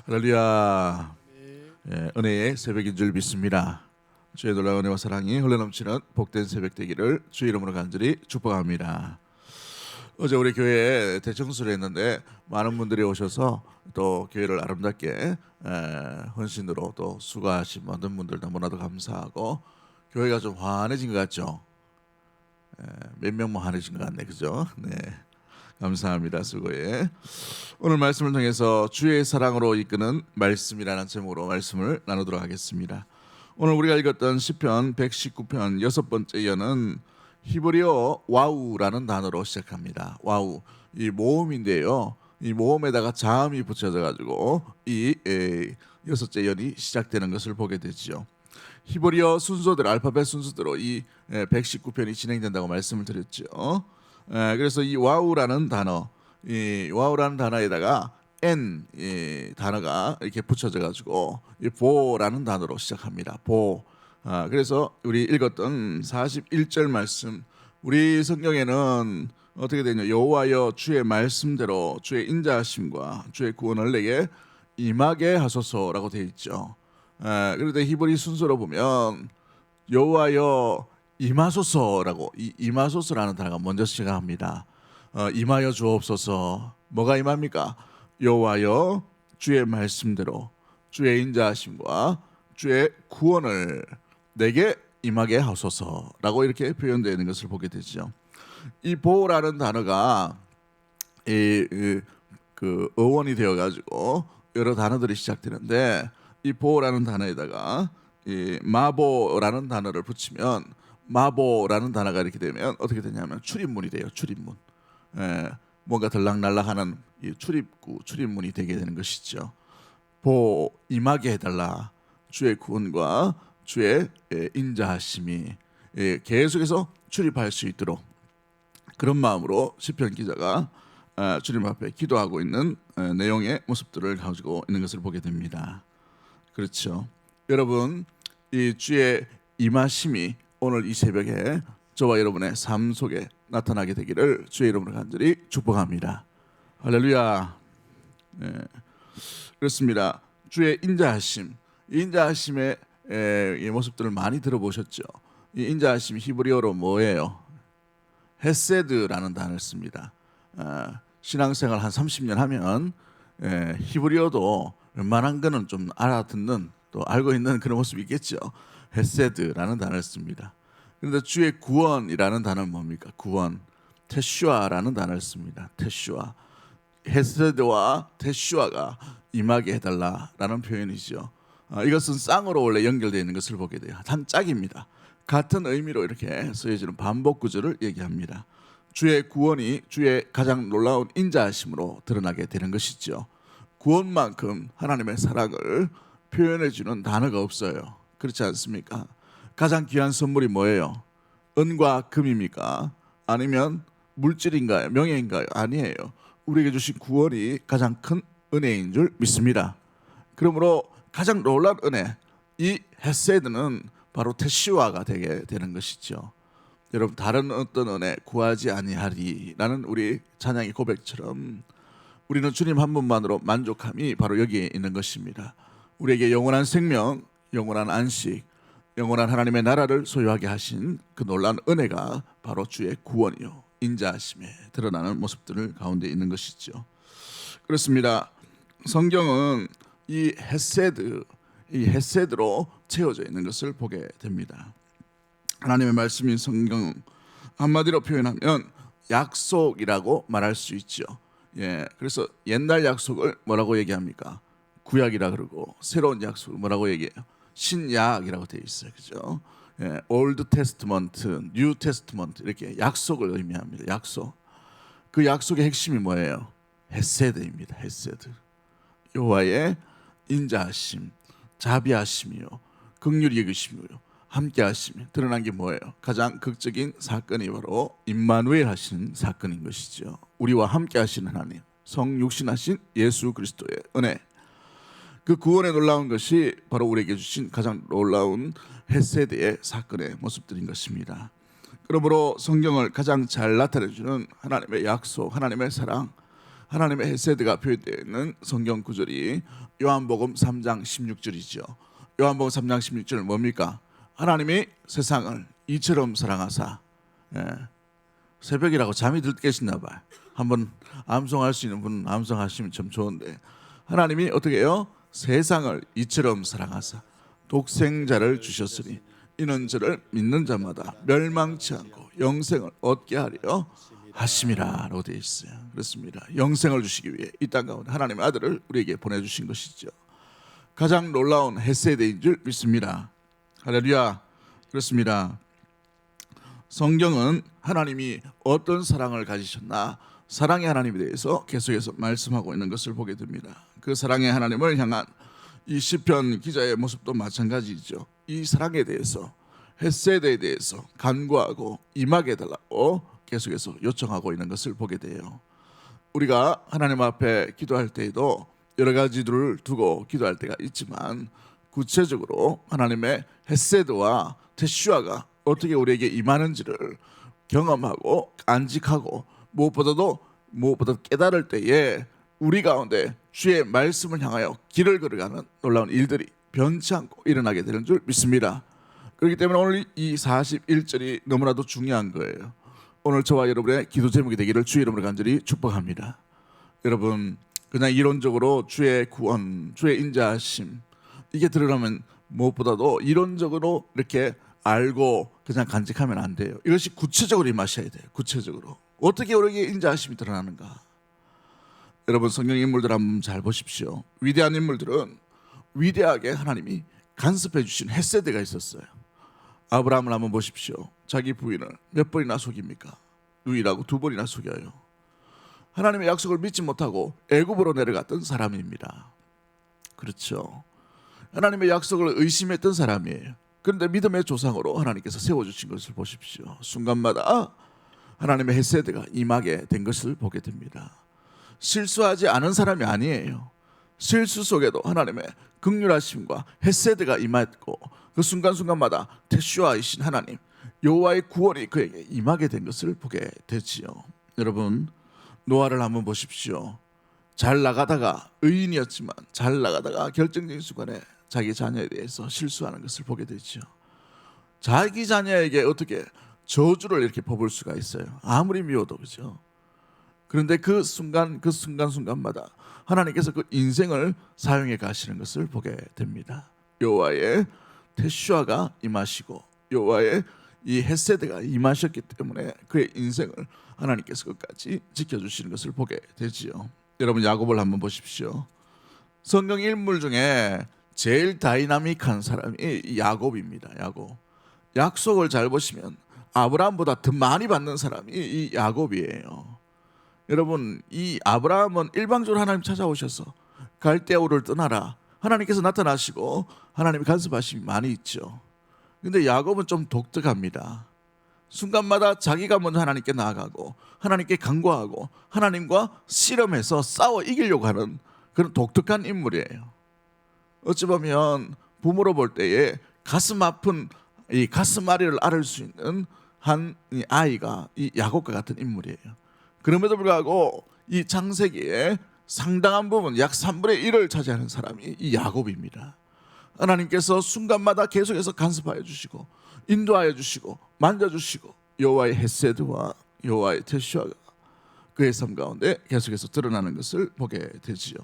할렐루야. 은혜의 새벽인 줄 믿습니다. 주의 놀라운 은혜와 사랑이 흘러넘치는 복된 새벽 되기를 주의 이름으로 간절히 축복합니다. 어제 우리 교회에 대청소를 했는데 많은 분들이 오셔서 또 교회를 아름답게 헌신으로 또 수고하신 모든 분들 너무나도 감사하고, 교회가 좀 환해진 것 같죠? 몇 명만 환해진 것 같네, 그죠? 네, 감사합니다. 수고해. 오늘 말씀을 통해서 주의 사랑으로 이끄는 말씀이라는 제목으로 말씀을 나누도록 하겠습니다. 오늘 우리가 읽었던 시편 119편 여섯 번째 연은 히브리어 와우라는 단어로 시작합니다. 와우, 이 모음인데요, 이 모음에다가 자음이 붙여져 가지고 이 여섯째 연이 시작되는 것을 보게 되지요. 히브리어 순서대로, 알파벳 순서대로 이 119편이 진행된다고 말씀을 드렸죠. 그래서 이 와우라는 단어, 이 와우라는 단어에다가 N 이 단어가 이렇게 붙여져 가지고 이 보라는 단어로 시작합니다. 보. 그래서 우리 읽었던 41절 말씀, 우리 성경에는 어떻게 되냐? 여호와여 주의 말씀대로 주의 인자하심과 주의 구원을 내게 임하게 하소서라고 되어 있죠. 그런데 히브리 순서로 보면 여호와여 임하소서라고, 이 임하소서라는 단어가 먼저 시작합니다. 임하여 주옵소서. 뭐가 임합니까? 여호와여 주의 말씀대로 주의 인자하심과 주의 구원을 내게 임하게 하소서라고 이렇게 표현되어 있는 것을 보게 되죠. 이 보라는 단어가 그 어원이 되어 가지고 여러 단어들이 시작되는데, 이 보라는 단어에다가 이 마보라는 단어를 붙이면, 마보라는 단어가 이렇게 되면 어떻게 되냐면 출입문이 돼요. 출입문. 뭔가 들락날락하는 이 출입구, 출입문이 되게 되는 것이죠. 보, 임하게 해달라. 주의 구원과 주의 인자하심이 계속해서 출입할 수 있도록, 그런 마음으로 시편 기자가 주님 앞에 기도하고 있는 내용의 모습들을 가지고 있는 것을 보게 됩니다. 그렇죠. 여러분, 이 주의 임하심이 오늘 이 새벽에 저와 여러분의 삶 속에 나타나게 되기를 주의 이름으로 간절히 축복합니다. 할렐루야. 그렇습니다. 주의 인자하심, 이 인자하심의 이 모습들을 많이 들어보셨죠. 이 인자하심 히브리어로 뭐예요? 헤세드라는 단어를 씁니다. 신앙생활 한 30년 하면 히브리어도 웬만한 거는 좀 알아듣는, 또 알고 있는 그런 모습이 있겠죠. 헤세드라는 단어를 씁니다. 그런데 주의 구원이라는 단어는 뭡니까? 구원, 테슈아라는 단어를 씁니다. 테슈아, 헤세드와 테슈아가 임하게 해달라라는 표현이죠. 이것은 쌍으로 원래 연결되어 있는 것을 보게 돼요. 한 짝입니다. 같은 의미로 이렇게 쓰여지는 반복 구조를 얘기합니다. 주의 구원이 주의 가장 놀라운 인자하심으로 드러나게 되는 것이죠. 구원만큼 하나님의 사랑을 표현해주는 단어가 없어요. 그렇지 않습니까? 가장 귀한 선물이 뭐예요? 은과 금입니까? 아니면 물질인가요? 명예인가요? 아니에요. 우리에게 주신 구원이 가장 큰 은혜인 줄 믿습니다. 그러므로 가장 놀라운 은혜, 이 헤세드는 바로 테시와가 되게 되는 것이죠. 여러분, 다른 어떤 은혜 구하지 아니하리라는 우리 찬양의 고백처럼 우리는 주님 한 분만으로 만족함이 바로 여기에 있는 것입니다. 우리에게 영원한 생명, 영원한 안식, 영원한 하나님의 나라를 소유하게 하신 그 놀라운 은혜가 바로 주의 구원이요 인자하심에 드러나는 모습들을 가운데 있는 것이죠. 그렇습니다. 성경은 이 헤세드로 채워져 있는 것을 보게 됩니다. 하나님의 말씀인 성경, 한마디로 표현하면 약속이라고 말할 수 있죠. 그래서 옛날 약속을 뭐라고 얘기합니까? 구약이라 그러고, 새로운 약속을 뭐라고 얘기해요? 신약이라고 되어 있어요. 그죠? Old Testament, New Testament, 이렇게 약속을 의미합니다. 약속. 그 약속의 핵심이 뭐예요? 헤세드입니다. 헤세드. 여호와의 인자하심, 자비하심이요, 긍휼히 여기심이요, 함께하심이 드러난 게 뭐예요? 가장 극적인 사건이 바로 임마누엘 하신 사건인 것이죠. 우리와 함께하시는 하나님, 성육신하신 예수 그리스도의 은혜, 그 구원에 놀라운 것이 바로 우리에게 주신 가장 놀라운 헤세드의 사건의 모습들인 것입니다. 그러므로 성경을 가장 잘 나타내주는 하나님의 약속, 하나님의 사랑, 하나님의 헤세드가 표현되어 있는 성경 구절이 요한복음 3장 16절이죠. 요한복음 3장 16절은 뭡니까? 하나님이 세상을 이처럼 사랑하사. 새벽이라고 잠이 들 계시나 봐요. 한번 암송할 수 있는 분은 암송하시면 참 좋은데, 하나님이 어떻게 해요? 세상을 이처럼 사랑하사 독생자를 주셨으니 이는 저를 믿는 자마다 멸망치 않고 영생을 얻게 하려 하심이라고 되어 있어요. 그렇습니다. 영생을 주시기 위해 이 땅 가운데 하나님의 아들을 우리에게 보내주신 것이죠. 가장 놀라운 헤세드인 줄 믿습니다. 할렐루야. 그렇습니다. 성경은 하나님이 어떤 사랑을 가지셨나, 사랑의 하나님에 대해서 계속해서 말씀하고 있는 것을 보게 됩니다. 그 사랑의 하나님을 향한 이 시편 기자의 모습도 마찬가지죠. 이 사랑에 대해서, 헤세드에 대해서 간구하고 임하게 해달라고 계속해서 요청하고 있는 것을 보게 돼요. 우리가 하나님 앞에 기도할 때에도 여러 가지들을 두고 기도할 때가 있지만, 구체적으로 하나님의 헤세드와 테슈아가 어떻게 우리에게 임하는지를 경험하고 간직하고 무엇보다 깨달을 때에 우리 가운데 주의 말씀을 향하여 길을 걸어가는 놀라운 일들이 변치 않고 일어나게 되는 줄 믿습니다. 그렇기 때문에 오늘 이 41절이 너무나도 중요한 거예요. 오늘 저와 여러분의 기도 제목이 되기를 주의 이름으로 간절히 축복합니다. 여러분, 그냥 이론적으로 주의 구원, 주의 인자하심 이게 드러나면 무엇보다도 이론적으로 이렇게 알고 그냥 간직하면 안 돼요. 이것이 구체적으로 임하셔야 돼요. 구체적으로 어떻게 우리에게 인자하심이 드러나는가. 여러분, 성경 인물들 한번 잘 보십시오. 위대한 인물들은 위대하게 하나님이 간섭해 주신 헤세드가 있었어요. 아브라함을 한번 보십시오. 자기 부인을 몇 번이나 속입니까? 유일하고 2번이나 속여요. 하나님의 약속을 믿지 못하고 애굽으로 내려갔던 사람입니다. 그렇죠. 하나님의 약속을 의심했던 사람이에요. 그런데 믿음의 조상으로 하나님께서 세워주신 것을 보십시오. 순간마다 하나님의 헤세드가 임하게 된 것을 보게 됩니다. 실수하지 않은 사람이 아니에요. 실수 속에도 하나님의 긍휼하심과 헤세드가 임했고, 그 순간순간마다 테슈아이신 하나님 여호와의 구원이 그에게 임하게 된 것을 보게 되지요. 여러분, 노아를 한번 보십시오. 잘 나가다가, 의인이었지만 잘 나가다가 결정적인 순간에 자기 자녀에 대해서 실수하는 것을 보게 되죠. 자기 자녀에게 어떻게 저주를 이렇게 퍼부을 수가 있어요. 아무리 미워도. 그렇죠. 그런데 그 순간순간마다 하나님께서 그 인생을 사용해 가시는 것을 보게 됩니다. 여호와의 테슈아가 임하시고 여호와의 이 헤세드가 임하셨기 때문에 그의 인생을 하나님께서 끝까지 지켜주시는 것을 보게 되지요. 여러분, 야곱을 한번 보십시오. 성경 인물 중에 제일 다이나믹한 사람이 야곱입니다. 야곱. 약속을 잘 보시면 아브라함보다 더 많이 받는 사람이 이 야곱이에요. 여러분, 이 아브라함은 일방적으로 하나님 찾아오셔서 갈대아우를 떠나라, 하나님께서 나타나시고 하나님의 간섭하심이 많이 있죠. 근데 야곱은 좀 독특합니다. 순간마다 자기가 먼저 하나님께 나아가고 하나님께 간구하고 하나님과 씨름해서 싸워 이기려고 하는 그런 독특한 인물이에요. 어찌 보면 부모로 볼 때에 가슴 아픈 이 가슴앓이를 앓을 수 있는 한 아이가 이 야곱과 같은 인물이에요. 그럼에도 불구하고 이 창세기에 상당한 부분, 약 3분의 1을 차지하는 사람이 이 야곱입니다. 하나님께서 순간마다 계속해서 간섭하여 주시고 인도하여 주시고 만져주시고 여호와의 헤세드와 여호와의 테슈아가 그의 삶 가운데 계속해서 드러나는 것을 보게 되지요.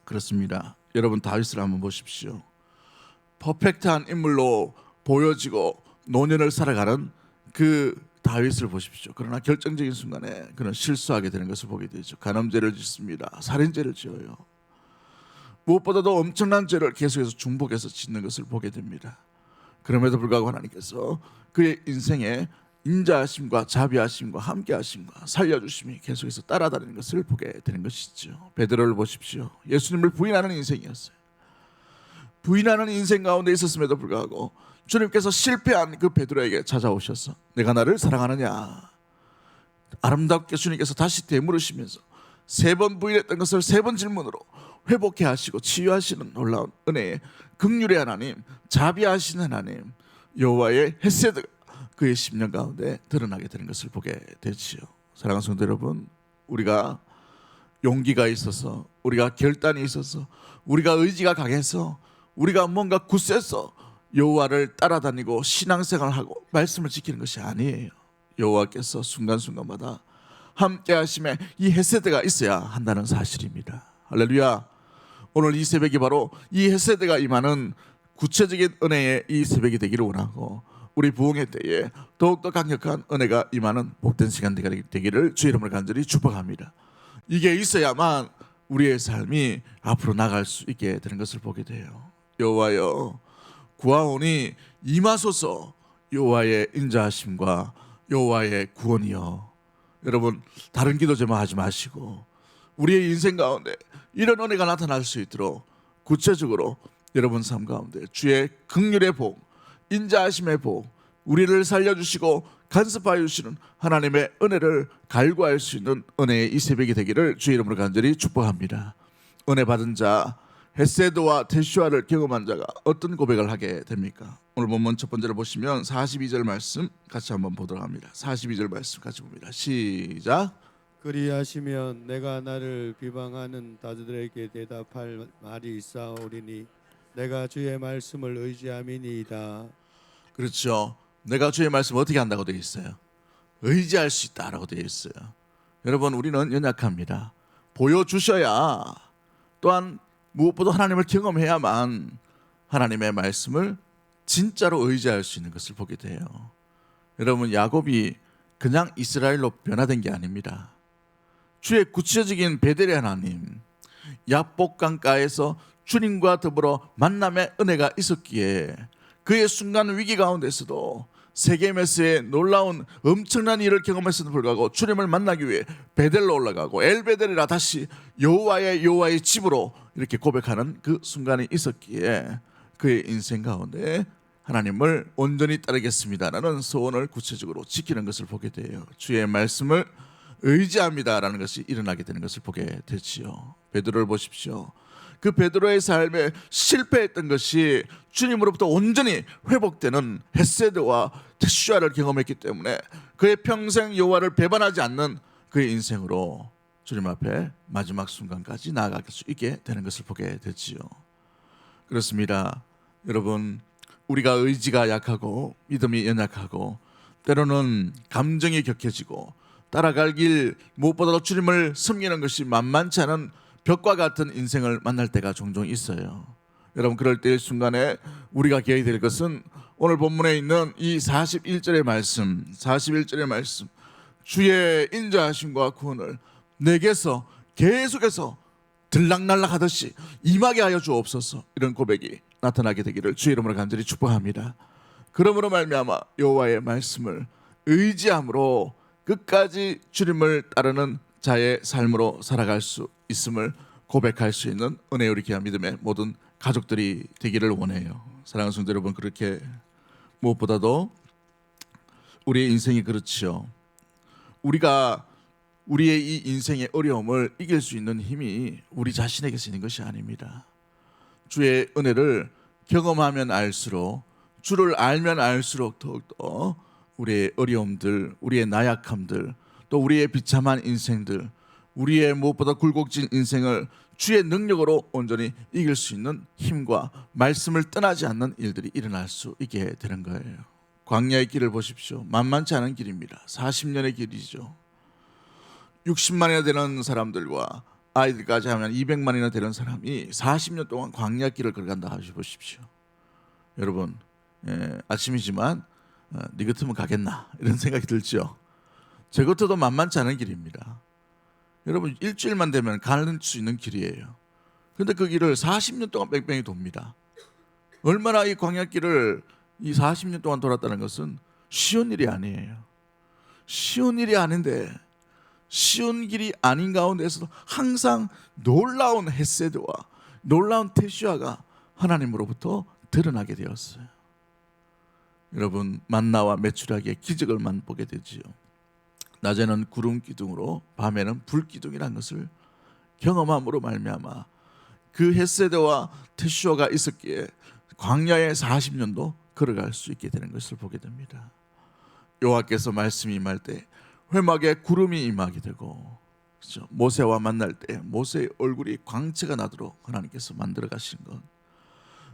그렇습니다. 여러분, 다윗을 한번 보십시오. 퍼펙트한 인물로 보여지고 노년을 살아가는 그 다윗을 보십시오. 그러나 결정적인 순간에 그는 실수하게 되는 것을 보게 되죠. 간음죄를 짓습니다. 살인죄를 지어요. 무엇보다도 엄청난 죄를 계속해서 중복해서 짓는 것을 보게 됩니다. 그럼에도 불구하고 하나님께서 그의 인생에 인자하심과 자비하심과 함께하심과 살려주심이 계속해서 따라다니는 것을 보게 되는 것이죠. 베드로를 보십시오. 예수님을 부인하는 인생이었어요. 부인하는 인생 가운데 있었음에도 불구하고 주님께서 실패한 그 베드로에게 찾아오셔서 내가 나를 사랑하느냐, 아름답게 주님께서 다시 되물으시면서 3번 부인했던 것을 3번 질문으로 회복해 하시고 치유하시는 놀라운 은혜의 긍휼의 하나님, 자비하시는 하나님, 여호와의 헤세드가 그의 10년 가운데 드러나게 되는 것을 보게 되지요. 사랑하는 성도 여러분, 우리가 용기가 있어서, 우리가 결단이 있어서, 우리가 의지가 강해서, 우리가 뭔가 굳세서 여호와를 따라다니고 신앙생활하고 말씀을 지키는 것이 아니에요. 여호와께서 순간순간마다 함께 하심에 이 헤세드가 있어야 한다는 사실입니다. 할렐루야. 오늘 이 새벽이 바로 이 헤세드가 임하는 구체적인 은혜의 이 새벽이 되기를 원하고, 우리 부흥의 때에 더욱더 강력한 은혜가 임하는 복된 시간 되기를 주 이름으로 간절히 축복합니다. 이게 있어야만 우리의 삶이 앞으로 나갈 수 있게 되는 것을 보게 돼요. 여호와여 구하오니 임하소서. 여호와의 인자하심과 여호와의 구원이여. 여러분, 다른 기도 제목 하지 마시고 우리의 인생 가운데 이런 은혜가 나타날 수 있도록 구체적으로 여러분 삶 가운데 주의 긍휼의 복, 인자하심의 복, 우리를 살려주시고 간섭하여 주시는 하나님의 은혜를 갈구할 수 있는 은혜의 이 새벽이 되기를 주의 이름으로 간절히 축복합니다. 은혜 받은 자, 헤세드와 테슈아를 경험한 자가 어떤 고백을 하게 됩니까? 오늘 본문 첫 번째로 보시면 42절 말씀 같이 한번 보도록 합니다. 42절 말씀 같이 봅니다. 시작. 그리하시면 내가 나를 비방하는 자들에게 대답할 말이 있사오리니 내가 주의 말씀을 의지함이니이다. 그렇죠. 내가 주의 말씀 어떻게 한다고 되어 있어요? 의지할 수 있다라고 되어 있어요. 여러분, 우리는 연약합니다. 보여주셔야, 또한 무엇보다 하나님을 경험해야만 하나님의 말씀을 진짜로 의지할 수 있는 것을 보게 돼요. 여러분, 야곱이 그냥 이스라엘로 변화된 게 아닙니다. 주의 구체적인 베델의 하나님, 야복강가에서 주님과 더불어 만남의 은혜가 있었기에 그의 순간 위기 가운데서도 세계 메스의 놀라운 엄청난 일을 경험했음에도 불구하고 주님을 만나기 위해 베델로 올라가고 엘베델이라 다시 여호와의 집으로 이렇게 고백하는 그 순간이 있었기에 그의 인생 가운데 하나님을 온전히 따르겠습니다라는 소원을 구체적으로 지키는 것을 보게 돼요. 주의 말씀을 의지합니다라는 것이 일어나게 되는 것을 보게 되지요. 베드로를 보십시오. 그 베드로의 삶에 실패했던 것이 주님으로부터 온전히 회복되는 헤세드와 테슈아를 경험했기 때문에 그의 평생 여호와를 배반하지 않는 그의 인생으로 주님 앞에 마지막 순간까지 나아갈 수 있게 되는 것을 보게 되지요. 그렇습니다. 여러분, 우리가 의지가 약하고 믿음이 연약하고 때로는 감정이 격해지고 따라갈 길 무엇보다도 주님을 섬기는 것이 만만치 않은 벽과 같은 인생을 만날 때가 종종 있어요. 여러분, 그럴 때의 순간에 우리가 기해야 될 것은 오늘 본문에 있는 이 41절의 말씀, 41절의 말씀, 주의 인자하심과 구원을 내게서 계속해서 들락날락 하듯이 임하게 하여 주옵소서. 이런 고백이 나타나게 되기를 주의 이름으로 간절히 축복합니다. 그러므로 말미암아 여호와의 말씀을 의지함으로 끝까지 주님을 따르는 자의 삶으로 살아갈 수 있음을 고백할 수 있는 은혜의 우리 귀한 믿음의 모든 가족들이 되기를 원해요. 사랑하는 성도 여러분, 그렇게 무엇보다도 우리의 인생이 그렇지요. 우리가 우리의 이 인생의 어려움을 이길 수 있는 힘이 우리 자신에게서 있는 것이 아닙니다. 주의 은혜를 경험하면 알수록, 주를 알면 알수록 더욱더 우리의 어려움들, 우리의 나약함들, 또 우리의 비참한 인생들, 우리의 무엇보다 굴곡진 인생을 주의 능력으로 온전히 이길 수 있는 힘과 말씀을 떠나지 않는 일들이 일어날 수 있게 되는 거예요. 광야의 길을 보십시오. 만만치 않은 길입니다. 40년의 길이죠. 60만이나 되는 사람들과 아이들까지 하면 200만이나 되는 사람이 40년 동안 광야 길을 걸어간다 하십시오. 여러분, 아침이지만 네 같으면 가겠나 이런 생각이 들죠. 제 것도 만만치 않은 길입니다. 여러분, 일주일만 되면 가는 수 있는 길이에요. 그런데 그 길을 40년 동안 뺑뺑이 돕니다. 얼마나 이 광야길을 이 40년 동안 돌았다는 것은 쉬운 일이 아니에요. 쉬운 일이 아닌데 쉬운 길이 아닌 가운데서도 항상 놀라운 헤세드와 놀라운 테슈아가 하나님으로부터 드러나게 되었어요. 여러분, 만나와 메추라기의 기적을 맛보게 되지요. 낮에는 구름 기둥으로 밤에는 불 기둥이라는 것을 경험함으로 말미암아 그 헤세드와 테슈아가 있었기에 광야의 40년도 걸어갈 수 있게 되는 것을 보게 됩니다. 여호와께서 말씀이 임할 때 회막에 구름이 임하게 되고 그렇죠? 모세와 만날 때 모세의 얼굴이 광채가 나도록 하나님께서 만들어 가신 것.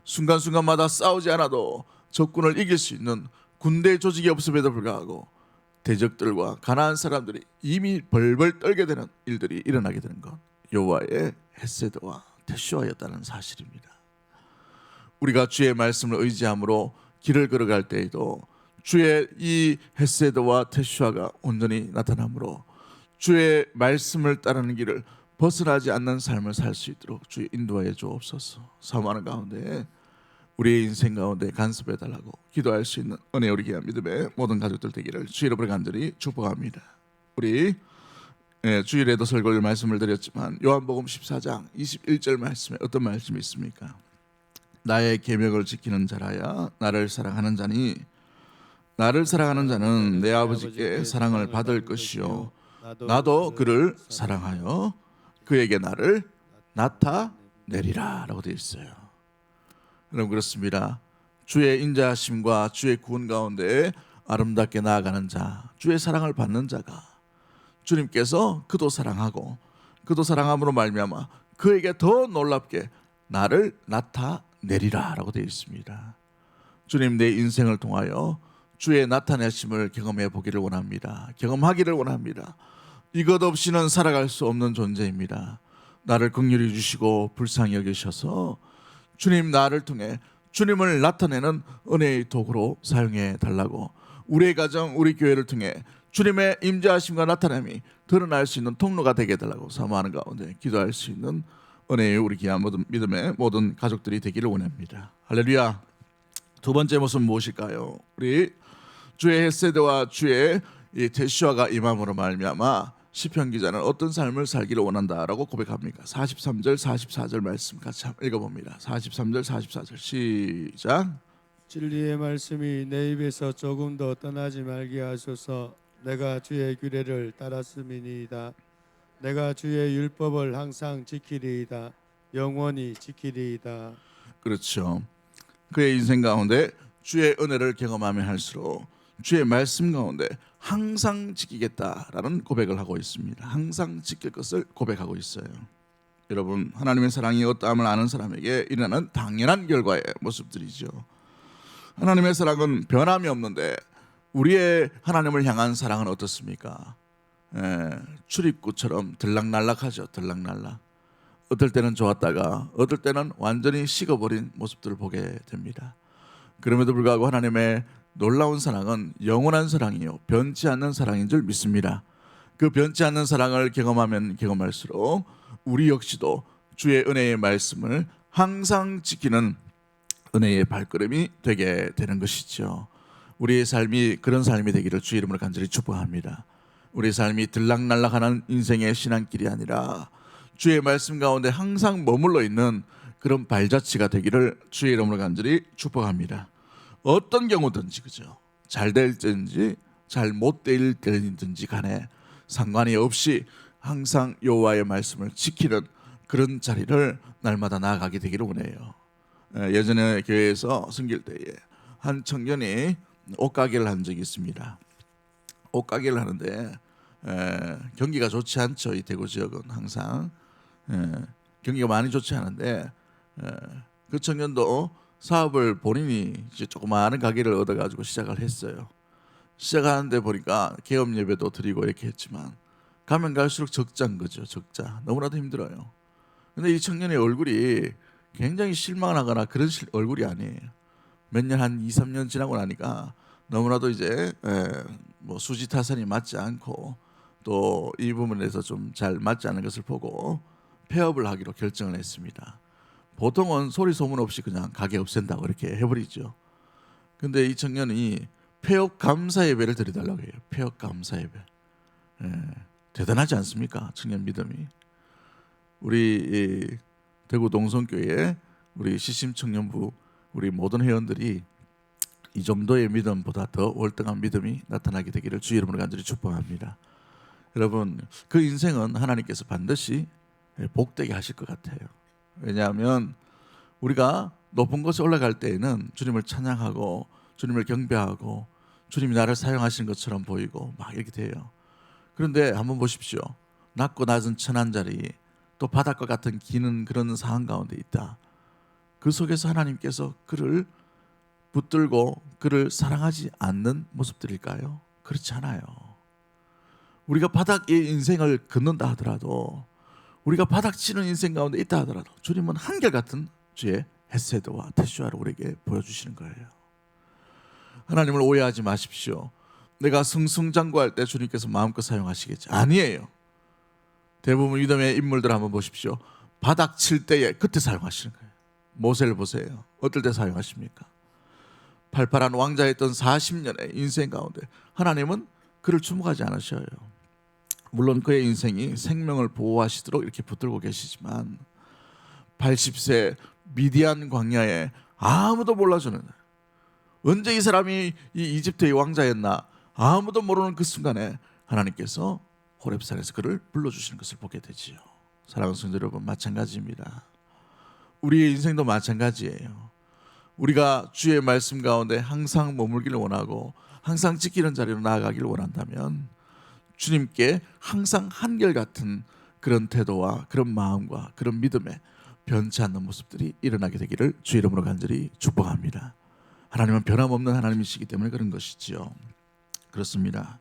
순간순간마다 싸우지 않아도 적군을 이길 수 있는 군대 조직이 없음에도 불구하고 대적들과 가나안 사람들이 이미 벌벌 떨게 되는 일들이 일어나게 되는 것, 여호와의 헤세드와 테슈아였다는 사실입니다. 우리가 주의 말씀을 의지함으로 길을 걸어갈 때에도 주의 이 헤세드와 테슈아가 온전히 나타나므로 주의 말씀을 따르는 길을 벗어나지 않는 삶을 살 수 있도록 주의 인도하여 주옵소서. 사모하는 가운데 우리의 인생 가운데 간섭해 달라고 기도할 수 있는 은혜 우리 귀한 믿음의 모든 가족들 되기를 주 이름으로 간절히 축복합니다. 우리 주일에도 설교를 말씀을 드렸지만 요한복음 14장 21절 말씀에 어떤 말씀이 있습니까? 나의 계명을 지키는 자라야 나를 사랑하는 자니 나를 사랑하는 자는 내 아버지께 사랑을 받을 것이요 나도 그를 사랑하여 그에게 나를 나타내리라 라고 되어 있어요. 여러분 그렇습니다. 주의 인자하심과 주의 구원 가운데 아름답게 나아가는 자, 주의 사랑을 받는 자가 주님께서 그도 사랑하고 그도 사랑함으로 말미암아 그에게 더 놀랍게 나를 나타내리라 라고 되어 있습니다. 주님 내 인생을 통하여 주의 나타내심을 경험해 보기를 원합니다. 경험하기를 원합니다. 이것 없이는 살아갈 수 없는 존재입니다. 나를 긍휼히 주시고 불쌍히 여기셔서 주님 나를 통해 주님을 나타내는 은혜의 도구로 사용해 달라고, 우리의 가정 우리 교회를 통해 주님의 임재하심과 나타남이 드러날 수 있는 통로가 되게 해달라고 사모하는 가운데 기도할 수 있는 은혜의 우리 귀한 모든 믿음의 모든 가족들이 되기를 원합니다. 할렐루야. 두 번째 모습은 무엇일까요? 우리 주의 헤세드와 주의 이 테슈아가 임함으로 말미암아 시편 기자는 어떤 삶을 살기를 원한다라고 고백합니까? 43절 44절 말씀 같이 한번 읽어봅니다. 43절 44절 시작. 진리의 말씀이 내 입에서 조금도 떠나지 말게 하소서. 내가 주의 규례를 따랐음이니이다. 내가 주의 율법을 항상 지키리이다. 영원히 지키리이다. 그렇죠. 그의 인생 가운데 주의 은혜를 경험하면 할수록 주의 말씀 가운데 항상 지키겠다라는 고백을 하고 있습니다. 항상 지킬 것을 고백하고 있어요. 여러분 하나님의 사랑이 어떠함을 아는 사람에게 일어나는 당연한 결과의 모습들이죠. 하나님의 사랑은 변함이 없는데 우리의 하나님을 향한 사랑은 어떻습니까? 출입구처럼 들락날락하죠. 들락날락. 어떨 때는 좋았다가 어떨 때는 완전히 식어버린 모습들을 보게 됩니다. 그럼에도 불구하고 하나님의 놀라운 사랑은 영원한 사랑이요 변치 않는 사랑인 줄 믿습니다. 그 변치 않는 사랑을 경험하면 경험할수록 우리 역시도 주의 은혜의 말씀을 항상 지키는 은혜의 발걸음이 되게 되는 것이죠. 우리의 삶이 그런 삶이 되기를 주의 이름으로 간절히 축복합니다. 우리의 삶이 들락날락하는 인생의 신앙길이 아니라 주의 말씀 가운데 항상 머물러 있는 그런 발자취가 되기를 주의 이름으로 간절히 축복합니다. 어떤 경우든지 그죠? 잘 될 때든지 잘 못 될 때든지 간에 상관이 없이 항상 여호와의 말씀을 지키는 그런 자리를 날마다 나아가게 되기를 원해요. 예전에 교회에서 섬길 때에 한 청년이 옷가게를 한 적이 있습니다. 옷가게를 하는데 경기가 좋지 않죠. 이 대구 지역은 항상 경기가 많이 좋지 않은데 그 청년도 사업을 본인이 이제 조그마한 가게를 얻어가지고 시작을 했어요. 시작하는데 보니까 개업 예배도 드리고 이렇게 했지만 가면 갈수록 적자인 거죠. 적자. 너무나도 힘들어요. 근데 이 청년의 얼굴이 굉장히 실망하거나 그런 얼굴이 아니에요. 몇 년 한 2, 3년 지나고 나니까 너무나도 이제 뭐 수지 타산이 맞지 않고 또 이 부분에서 좀 잘 맞지 않는 것을 보고 폐업을 하기로 결정을 했습니다. 보통은 소리 소문 없이 그냥 가게 없앤다고 이렇게 해버리죠. 근데 이 청년이 폐업 감사 예배를 드려달라고 해요. 폐업 감사 예배. 대단하지 않습니까? 청년 믿음이. 우리 대구 동성교회 우리 시심 청년부 우리 모든 회원들이 이 정도의 믿음보다 더 월등한 믿음이 나타나게 되기를 주의 이름으로 간절히 축복합니다. 여러분 그 인생은 하나님께서 반드시 복되게 하실 것 같아요. 왜냐하면 우리가 높은 곳에 올라갈 때에는 주님을 찬양하고 주님을 경배하고 주님이 나를 사용하시는 것처럼 보이고 막 이렇게 돼요. 그런데 한번 보십시오. 낮고 낮은 천한 자리, 또 바닥과 같은 기는 그런 상황 가운데 있다. 그 속에서 하나님께서 그를 붙들고 그를 사랑하지 않는 모습들일까요? 그렇지 않아요. 우리가 바닥의 인생을 걷는다 하더라도, 우리가 바닥치는 인생 가운데 있다 하더라도 주님은 한결같은 주의 헤세드와 테슈아를 우리에게 보여주시는 거예요. 하나님을 오해하지 마십시오. 내가 승승장구할 때 주님께서 마음껏 사용하시겠지. 아니에요. 대부분 믿음의 인물들 한번 보십시오. 바닥 칠 때에 그때 사용하시는 거예요. 모세를 보세요. 어떨 때 사용하십니까? 팔팔한 왕자였던 40년의 인생 가운데 하나님은 그를 주목하지 않으셔요. 물론 그의 인생이 생명을 보호하시도록 이렇게 붙들고 계시지만 80세 미디안 광야에 아무도 몰라주는, 언제 이 사람이 이 이집트의 왕자였나 아무도 모르는 그 순간에 하나님께서 호렙산에서 그를 불러주시는 것을 보게 되지요. 사랑하는 성도 여러분, 마찬가지입니다. 우리의 인생도 마찬가지예요. 우리가 주의 말씀 가운데 항상 머물기를 원하고 항상 지키는 자리로 나아가기를 원한다면 주님께 항상 한결같은 그런 태도와 그런 마음과 그런 믿음에 변치 않는 모습들이 일어나게 되기를 주의 이름으로 간절히 축복합니다. 하나님은 변함없는 하나님이시기 때문에 그런 것이지요. 그렇습니다.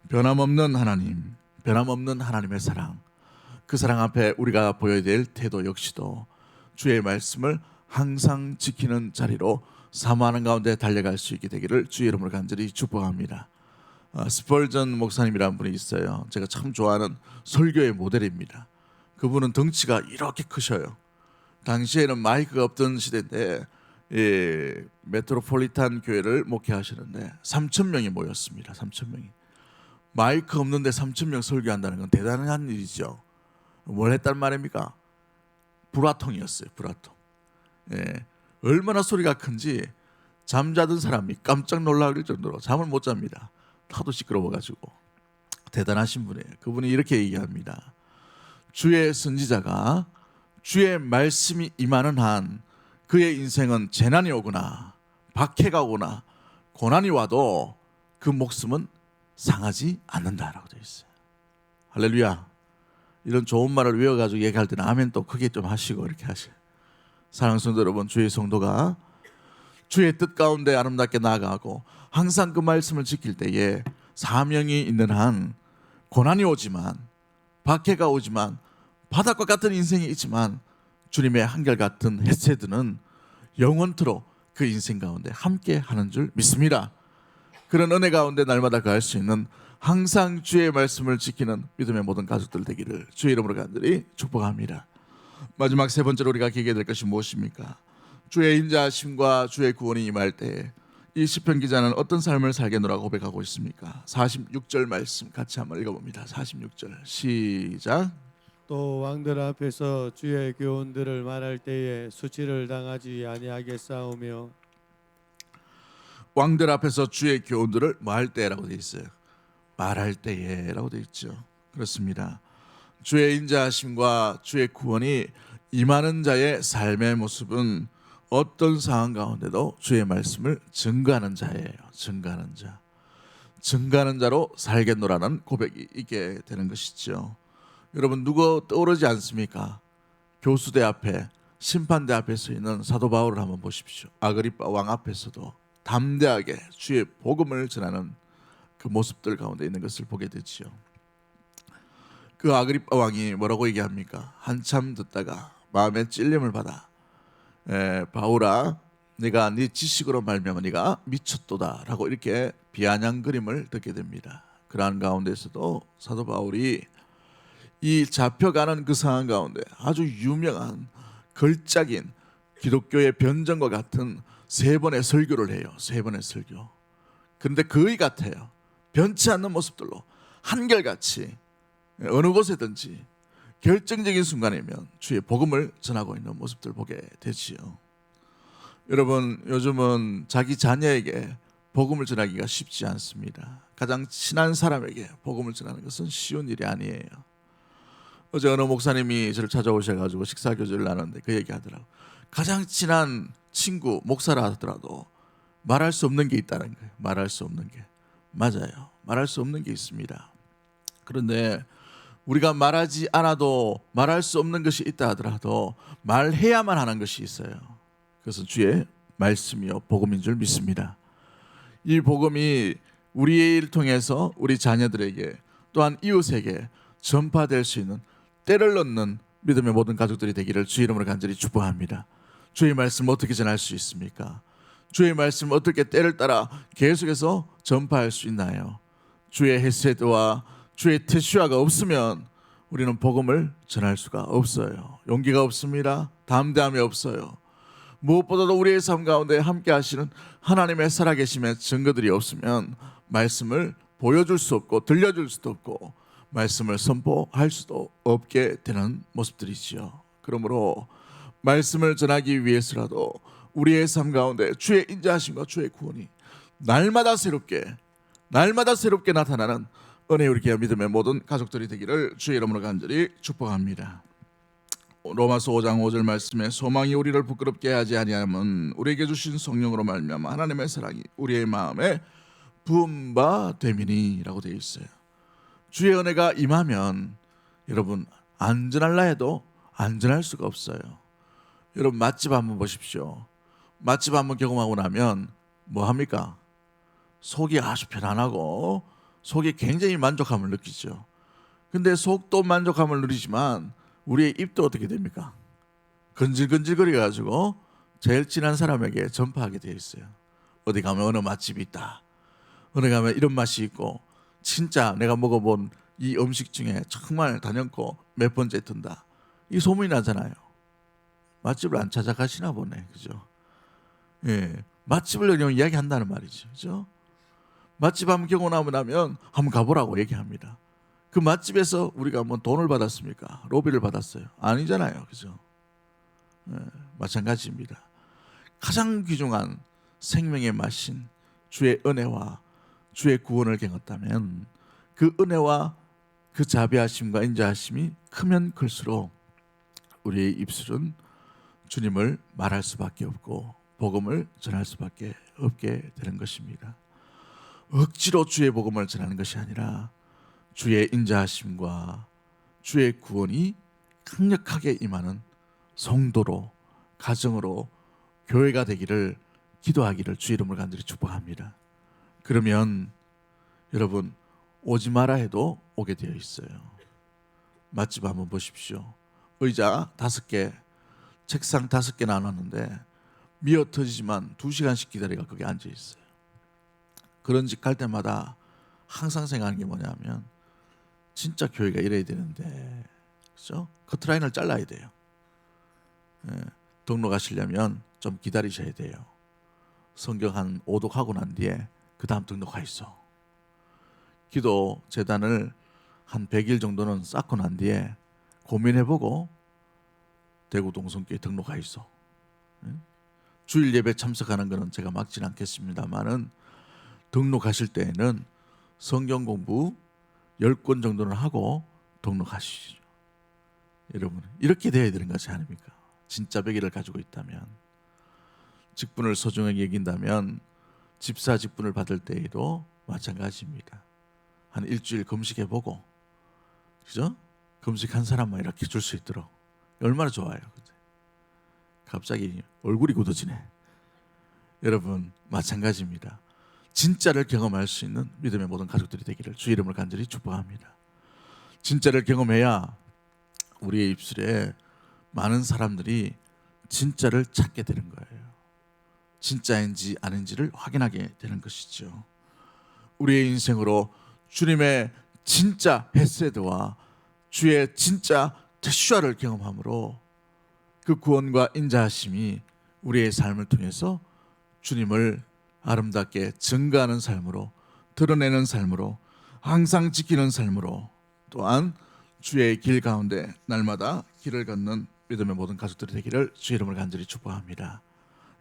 변함없는 하나님, 변함없는 하나님의 사랑, 그 사랑 앞에 우리가 보여야 될 태도 역시도 주의 말씀을 항상 지키는 자리로 사모하는 가운데 달려갈 수 있게 되기를 주의 이름으로 간절히 축복합니다. 스펄전 목사님이라는 분이 있어요. 제가 참 좋아하는 설교의 모델입니다. 그분은 덩치가 이렇게 크셔요. 당시에는 마이크가 없던 시대인데 메트로폴리탄 교회를 목회하시는데 3,000명이 모였습니다. 3,000명이. 마이크 없는데 3,000명 설교한다는 건 대단한 일이죠. 뭘 했단 말입니까? 불화통이었어요. 불화통. 얼마나 소리가 큰지 잠자던 사람이 깜짝 놀랄 정도로 잠을 못 잡니다. 하도 시끄러워가지고. 대단하신 분이에요. 그분이 이렇게 얘기합니다. 주의 선지자가 주의 말씀이 임하는 한 그의 인생은 재난이 오거나 박해가 오거나 고난이 와도 그 목숨은 상하지 않는다라고 되어 있어요. 할렐루야. 이런 좋은 말을 외워가지고 얘기할 때는 아멘 또 크게 좀 하시고 이렇게 하세요. 사랑하는 성도 여러분, 주의 성도가 주의 뜻 가운데 아름답게 나아가고 항상 그 말씀을 지킬 때에 사명이 있는 한 고난이 오지만 박해가 오지만 바닥과 같은 인생이 있지만 주님의 한결같은 헤세드는 영원토록 그 인생 가운데 함께 하는 줄 믿습니다. 그런 은혜 가운데 날마다 거할 수 있는 항상 주의 말씀을 지키는 믿음의 모든 가족들 되기를 주의 이름으로 간절히 축복합니다. 마지막 세 번째로 우리가 기게 될 것이 무엇입니까? 주의 인자하심과 주의 구원이 임할 때 이 시편 기자는 어떤 삶을 살겠노라고 고백하고 있습니까? 46절 말씀 같이 한번 읽어봅니다. 46절 시작. 또 왕들 앞에서 주의 교훈들을 말할 때에 수치를 당하지 아니하겠사오며. 왕들 앞에서 주의 교훈들을 뭐 할 때라고 되어 있어요? 말할 때에라고 되어 있죠. 그렇습니다. 주의 인자하심과 주의 구원이 임하는 자의 삶의 모습은 어떤 상황 가운데도 주의 말씀을 증거하는 자예요. 증거하는 자. 증거하는 자로 살겠노라는 고백이 있게 되는 것이죠. 여러분, 누구 떠오르지 않습니까? 교수대 앞에, 심판대 앞에 서 있는 사도 바울을 한번 보십시오. 아그리빠 왕 앞에서도 담대하게 주의 복음을 전하는 그 모습들 가운데 있는 것을 보게 되지요. 그 아그리빠 왕이 뭐라고 얘기합니까? 한참 듣다가 마음에 찔림을 받아 바울아, 네가 네 지식으로 말미암아 네가 미쳤도다라고 이렇게 비아냥거림을 듣게 됩니다. 그러한 가운데서도 사도 바울이 이 잡혀가는 그 상황 가운데 아주 유명한 걸작인 기독교의 변정과 같은 3번의 설교를 해요. 3번의 설교. 그런데 거의 같아요. 변치 않는 모습들로 한결같이 어느 곳에든지 결정적인 순간이면 주의 복음을 전하고 있는 모습들 보게 되지요. 여러분, 요즘은 자기 자녀에게 복음을 전하기가 쉽지 않습니다. 가장 친한 사람에게 복음을 전하는 것은 쉬운 일이 아니에요. 어제 어느 목사님이 저를 찾아오셔가지고 식사 교제를 나눴는데 그 얘기하더라고요. 가장 친한 친구 목사라 하더라도 말할 수 없는 게 있다는 거예요. 말할 수 없는 게. 맞아요. 말할 수 없는 게 있습니다. 그런데 우리가 말하지 않아도 말할 수 없는 것이 있다 하더라도 말해야만 하는 것이 있어요. 그것은 주의 말씀이요 복음인 줄 믿습니다. 이 복음이 우리의 일을 통해서 우리 자녀들에게 또한 이웃에게 전파될 수 있는 때를 넣는 믿음의 모든 가족들이 되기를 주의 이름으로 간절히 축복합니다. 주의 말씀을 어떻게 전할 수 있습니까? 주의 말씀을 어떻게 때를 따라 계속해서 전파할 수 있나요? 주의 헤세드와 주의 테슈아가 없으면 우리는 복음을 전할 수가 없어요. 용기가 없습니다. 담대함이 없어요. 무엇보다도 우리의 삶 가운데 함께 하시는 하나님의 살아계심의 증거들이 없으면 말씀을 보여줄 수 없고 들려줄 수도 없고 말씀을 선포할 수도 없게 되는 모습들이지요. 그러므로 말씀을 전하기 위해서라도 우리의 삶 가운데 주의 인자하심과 주의 구원이 날마다 새롭게 나타나는 은혜 우리 교회 믿음의 모든 가족들이 되기를 주의 이름으로 간절히 축복합니다. 로마서 5장 5절 말씀에 소망이 우리를 부끄럽게 하지 아니하면 우리에게 주신 성령으로 말미암아 하나님의 사랑이 우리의 마음에 부은 바 됨이니라고 되어 있어요. 주의 은혜가 임하면 여러분 안전할라 해도 안전할 수가 없어요. 여러분 맛집 한번 보십시오. 맛집 한번 경험하고 나면 뭐 합니까? 속이 아주 편안하고 속이 굉장히 만족함을 느끼죠. 근데 속도 만족함을 누리지만 우리의 입도 어떻게 됩니까? 건질건질거려 가지고 제일 친한 사람에게 전파하게 되어 있어요. 어디 가면 어느 맛집이 있다. 어디 가면 이런 맛이 있고 진짜 내가 먹어본 이 음식 중에 정말 단연코 몇 번째 든다. 이 소문이 나잖아요. 맛집을 안 찾아가시나 보네. 그죠? 예. 맛집을 그냥 이야기한다는 말이죠. 그죠? 맛집 한번 경험하고 나면 한번 가보라고 얘기합니다. 그 맛집에서 우리가 뭐 돈을 받았습니까? 로비를 받았어요? 아니잖아요. 그죠? 예, 마찬가지입니다. 가장 귀중한 생명의 맛인 주의 은혜와 주의 구원을 경험했다면 그 은혜와 그 자비하심과 인자하심이 크면 클수록 우리의 입술은 주님을 말할 수밖에 없고 복음을 전할 수밖에 없게 되는 것입니다. 억지로 주의 복음을 전하는 것이 아니라 주의 인자하심과 주의 구원이 강력하게 임하는 성도로 가정으로 교회가 되기를 기도하기를 주의 이름으로 간절히 축복합니다. 그러면 여러분 오지 마라 해도 오게 되어 있어요. 맛집 한번 보십시오. 의자 5개, 책상 5개 나눴는데 미어 터지지만 2시간씩 기다리가 거기 앉아 있어요. 그런 집 갈 때마다 항상 생각하는 게 뭐냐면 진짜 교회가 이래야 되는데, 그렇죠? 커트라인을 잘라야 돼요. 예, 등록하시려면 좀 기다리셔야 돼요. 성경 한 5독 하고 난 뒤에 그 다음 등록하 있어. 기도 재단을 한 100일 정도는 쌓고 난 뒤에 고민해보고 대구 동성교회 등록하 있어. 예? 주일 예배 참석하는 거는 제가 막지는 않겠습니다만은 등록하실 때에는 성경 공부 10권 정도는 하고 등록하시죠. 여러분 이렇게 돼야 되는 것이 아닙니까? 진짜 백일을 가지고 있다면, 직분을 소중하게 여긴다면 집사 직분을 받을 때에도 마찬가지입니다. 한 일주일 금식해보고, 그죠? 금식한 사람만 이렇게 줄 수 있도록 얼마나 좋아요. 갑자기 얼굴이 굳어지네. 여러분 마찬가지입니다. 진짜를 경험할 수 있는 믿음의 모든 가족들이 되기를 주의 이름으로 간절히 축복합니다. 진짜를 경험해야 우리의 입술에 많은 사람들이 진짜를 찾게 되는 거예요. 진짜인지 아닌지를 확인하게 되는 것이죠. 우리의 인생으로 주님의 진짜 헤세드와 주의 진짜 테슈아를 경험함으로 그 구원과 인자하심이 우리의 삶을 통해서 주님을 아름답게 증거하는 삶으로, 드러내는 삶으로, 항상 지키는 삶으로, 또한 주의 길 가운데 날마다 길을 걷는 믿음의 모든 가족들이 되기를 주의 이름으로 간절히 축복합니다.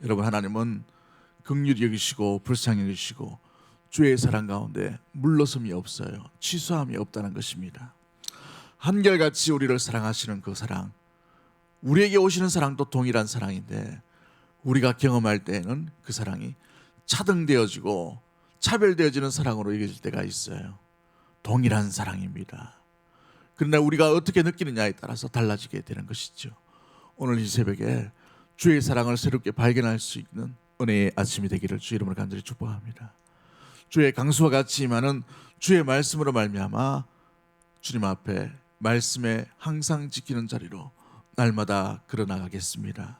여러분 하나님은 긍휼히 여기시고 불쌍히 여기시고 주의 사랑 가운데 물러섬이 없어요. 취소함이 없다는 것입니다. 한결같이 우리를 사랑하시는 그 사랑, 우리에게 오시는 사랑도 동일한 사랑인데 우리가 경험할 때에는 그 사랑이 차등되어지고 차별되어지는 사랑으로 여겨질 때가 있어요. 동일한 사랑입니다. 그러나 우리가 어떻게 느끼느냐에 따라서 달라지게 되는 것이죠. 오늘 이 새벽에 주의 사랑을 새롭게 발견할 수 있는 은혜의 아침이 되기를 주 이름으로 간절히 축복합니다. 주의 강수와 같이 임하는 주의 말씀으로 말미암아 주님 앞에 말씀에 항상 지키는 자리로 날마다 걸어나가겠습니다.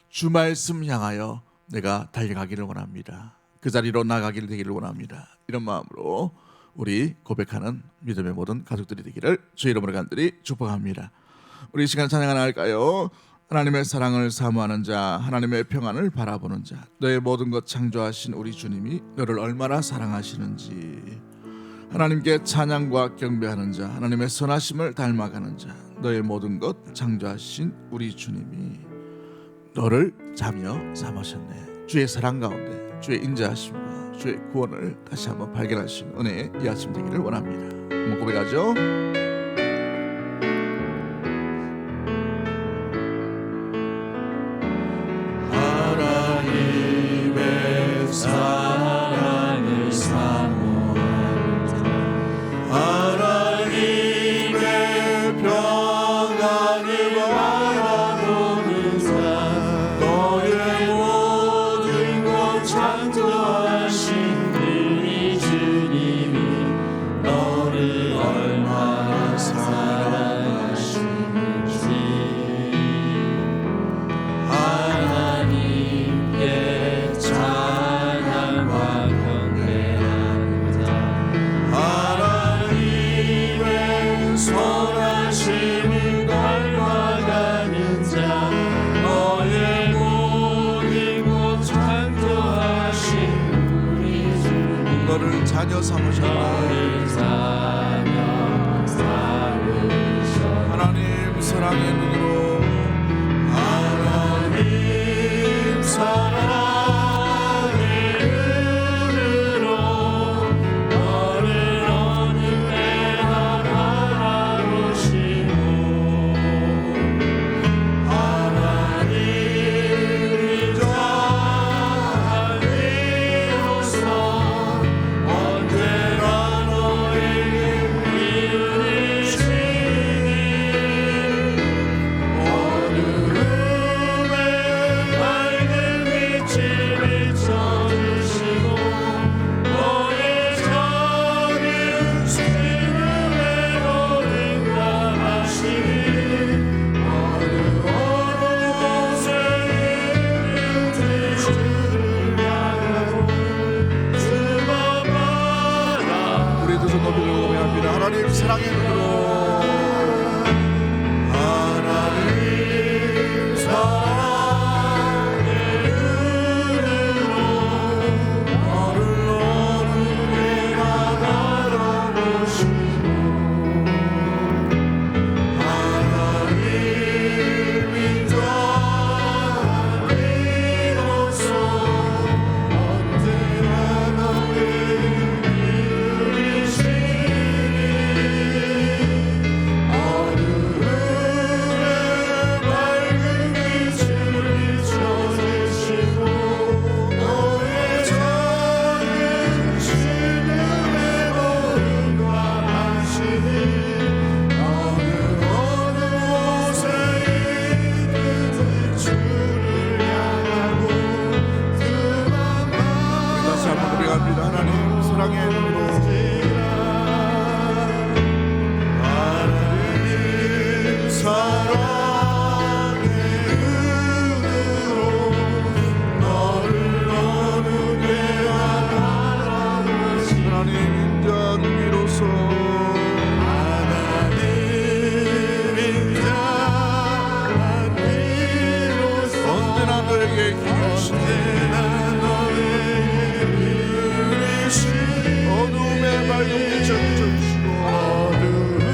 주 말씀 향하여 내가 달려가기를 원합니다. 그 자리로 나가기를 되기를 원합니다. 이런 마음으로 우리 고백하는 믿음의 모든 가족들이 되기를 주의 이름으로 간절히 축복합니다. 우리 이 시간 찬양 하나 할까요? 하나님의 사랑을 사모하는 자, 하나님의 평안을 바라보는 자, 너의 모든 것 창조하신 우리 주님이 너를 얼마나 사랑하시는지, 하나님께 찬양과 경배하는 자, 하나님의 선하심을 닮아가는 자, 너의 모든 것 창조하신 우리 주님이 너를 자녀 삼으셨네. 주의 사랑 가운데 주의 인자하심과 주의 구원을 다시 한번 발견하신 은혜의 이 아침 되기를 원합니다. 한번 고백하죠. 하나님의 사랑을 사모하는 자, 하나님의 평안을 바라보는 자, 너의 모든 것 창조하신 우리 주님이 너를 얼마나 사랑하시는지 하나님께 찬양과 경배하는 자, 하나님의 선하심을 닮아가는 자, 너의 모든 것 창조하신 우리 주님 너를 자녀 삼으셨네. 너를 자녀 삼으셨네. 하나님 사랑의 눈으로 하나님 사랑의 눈으로 너를 어느 때나 바라보시고 하나님이 자비로서 언제나 너에게 이르시니 어두움에 밝은 빛을 비춰주시고 너의 작은 신음에 응답하시니 어느 곳에 있는 주를 향하고 주만 바라. 우리 두 손 높이 들고 고백합니다. 하나님 사랑의 눈으로 하나님 사랑의 눈으로 너를 어느 때나 바라보시고 하나님이 자비로서 언제나 너에게 이르시니 어두움에 밝은 빛을 비춰주시고 너의 작은 신음에 응답하시니 어느 곳에 있든 주를 향하고 그만 다시 한번 고백합니다. 하나님 사랑의 눈으로 하나님 사랑의 눈으로 너를 어느 때나 바라보시니 하나님 인자한 위로서 하나님 인자한 비로소 언제나 너에게 기쁘시네. 언제나 너에게 이르시니 어두움에 밝은 빛을 비춰주시고 어두움에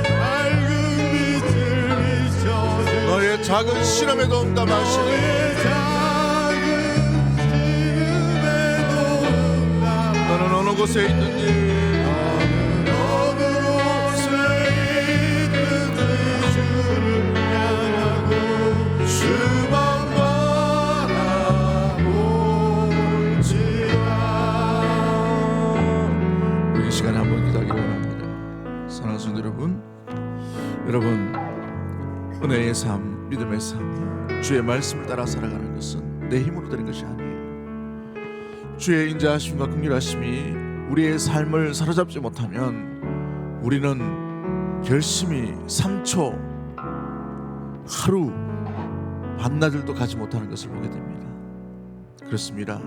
밝은 빛을 비춰주시고 너의 작은 실험에도 응답하시니 작은 신음에도 응답하시니 너는 어느 곳에 있든지 어느 곳에 있든지 주를 향하고 주만 바라볼지라. 우리 이 시간에 한번 기도하기를 원합니다. 선한 은혜의 삶, 믿음의 삶, 주의 말씀을 따라 살아가는 것은 내 힘으로 되는 것이 아니에요. 주의 인자하심과 긍휼하심이 우리의 삶을 사로잡지 못하면 우리는 열심히 3초, 하루, 반나절도 가지 못하는 것을 보게 됩니다. 그렇습니다.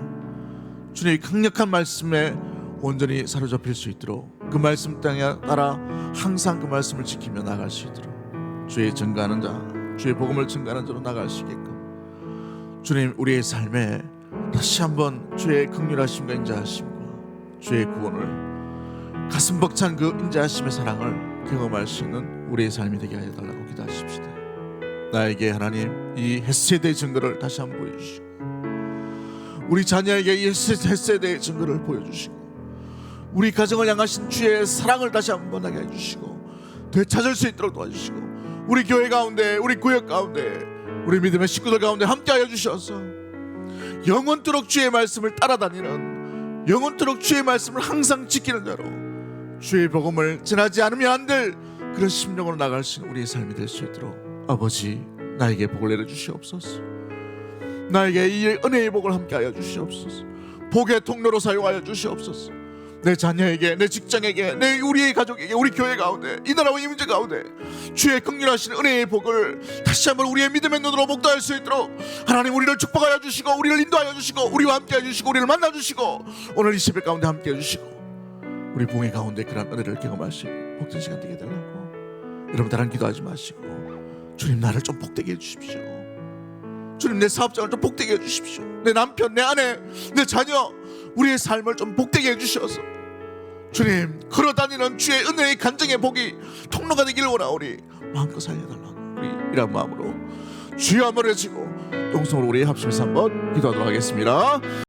주님의 강력한 말씀에 온전히 사로잡힐 수 있도록 그 말씀 따라 항상 그 말씀을 지키며 나갈 수 있도록 주의 증거하는 자, 주의 복음을 증거하는 자로 나갈 수 있게끔 주님 우리의 삶에 다시 한번 주의 긍휼하심과 인자하심과 주의 구원을 가슴 벅찬 그 인자하심의 사랑을 경험할 수 있는 우리의 삶이 되게 하여 달라고 기도하십시다. 나에게 하나님 이 헷세대의 증거를 다시 한번 보여주시고 우리 자녀에게 이 헷세대의 증거를 보여주시고 우리 가정을 향하신 주의 사랑을 다시 한번 하게 해주시고 되찾을 수 있도록 도와주시고 우리 교회 가운데 우리 구역 가운데 우리 믿음의 식구들 가운데 함께하여 주셔서 영원토록 주의 말씀을 따라다니는 영원토록 주의 말씀을 항상 지키는 자로 주의 복음을 전하지 않으면 안 될 그런 심령으로 나갈 수 있는 우리의 삶이 될 수 있도록 아버지 나에게 복을 내려주시옵소서. 나에게 이 은혜의 복을 함께하여 주시옵소서. 복의 통로로 사용하여 주시옵소서. 내 자녀에게, 내 직장에게, 내 우리의 가족에게, 우리 교회 가운데, 이 나라와 이 문제 가운데 주의 긍휼하신 은혜의 복을 다시 한번 우리의 믿음의 눈으로 목도할 수 있도록 하나님 우리를 축복하여 주시고 우리를 인도하여 주시고 우리와 함께해 주시고 우리를 만나 주시고 오늘 이 새벽 가운데 함께해 주시고 우리 부흥회 가운데 그런 은혜를 경험할 수 있는 복된 시간 되게 해달라고. 여러분 다른 기도하지 마시고 주님 나를 좀 복되게 해주십시오. 주님 내 사업장을 좀 복되게 해주십시오. 내 남편, 내 아내, 내 자녀 우리의 삶을 좀 복되게 해주셔서 주님 걸어다니는 주의 은혜의 간증의 복이 통로가 되기를 원하오니 마음껏 살려달라고 우리 이런 마음으로 주여 한번 외치고 동성으로 우리 합심해서 한번 기도하도록 하겠습니다.